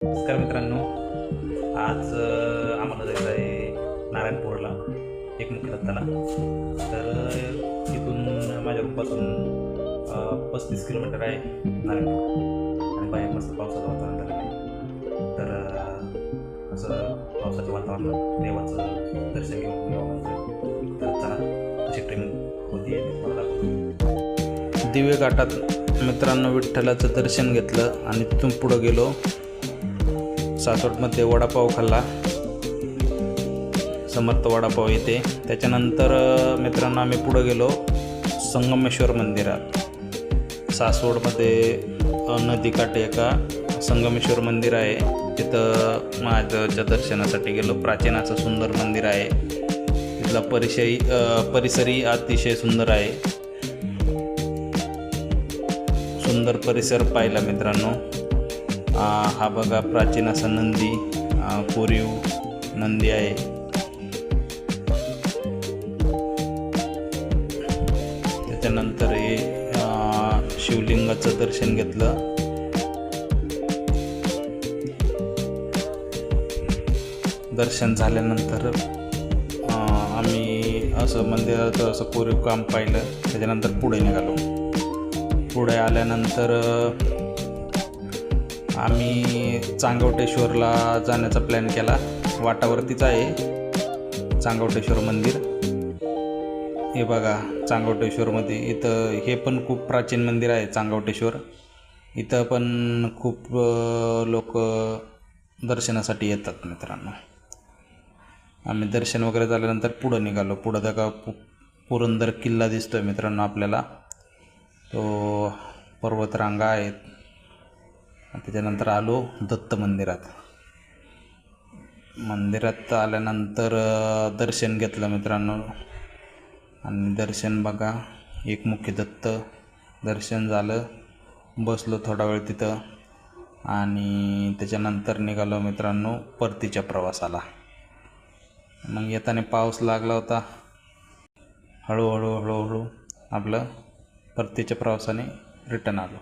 नमस्कार मित्रांनो, आज आम्हाला जायचं आहे नारायणपूरला एकमुखी दत्ताला. तर तिथून माझ्या रूपातून 35 किलोमीटर आहे नारायणपूर. आणि बाहेर मस्त पावसाचं वातावरण झालेलं आहे. तर असं पावसाच्या वातावरणात देवाचं दर्शन घेऊन यावं. तर चला, अशी ट्रेन होती मला दाखवतो. दिवे घाटात मित्रांनो विठ्ठलाचं दर्शन घेतलं आणि तिथून पुढं गेलो. सासवडमध्ये वडापाव खाल्ला, समर्थ वडापाव येते. त्याच्यानंतर मित्रांनो आम्ही पुढं गेलो संगमेश्वर मंदिरात. सासवडमध्ये नदीकाठी एका संगमेश्वर मंदिर आहे, तिथं महादेवाच्या दर्शनासाठी गेलो. प्राचीन असं सुंदर मंदिर आहे. तिथला परिसरही अतिशय सुंदर आहे. सुंदर परिसर पाहिला मित्रांनो. हा बघा प्राचीन असा नंदी, कोरीव नंदी आहे. त्याच्यानंतर हे शिवलिंगाचं दर्शन घेतलं. दर्शन झाल्यानंतर आम्ही असं मंदिरात असं कोरीव काम पाहिलं. त्याच्यानंतर पुढे निघालो. पुढे आल्यानंतर आम्ही चांगवटेश्वरला जाण्याचा प्लॅन केला. वाटावरतीच आहे चांगवटेश्वर मंदिर. हे बघा चांगवटेश्वरमध्ये, इथं हे पण खूप प्राचीन मंदिर आहे चांगवटेश्वर. इथं पण खूप लोक दर्शनासाठी येतात मित्रांनो. आम्ही दर्शन वगैरे झाल्यानंतर पुढं निघालो. पुढं त्या पुरंदर किल्ला दिसतोय मित्रांनो आपल्याला. तो पर्वतरांगा आहेत. त्याच्यानंतर आलो दत्त मंदिरात. मंदिरात आल्यानंतर दर्शन घेतलं मित्रांनो. आणि दर्शन बघा, एकमुखी दत्त दर्शन झालं. बसलो थोडा वेळ तिथं आणि त्याच्यानंतर निघालो मित्रांनो परतीच्या प्रवासाला. मग येताना पाऊस लागला होता. हळूहळू आपलं परतीच्या प्रवासाने रिटर्न आलो.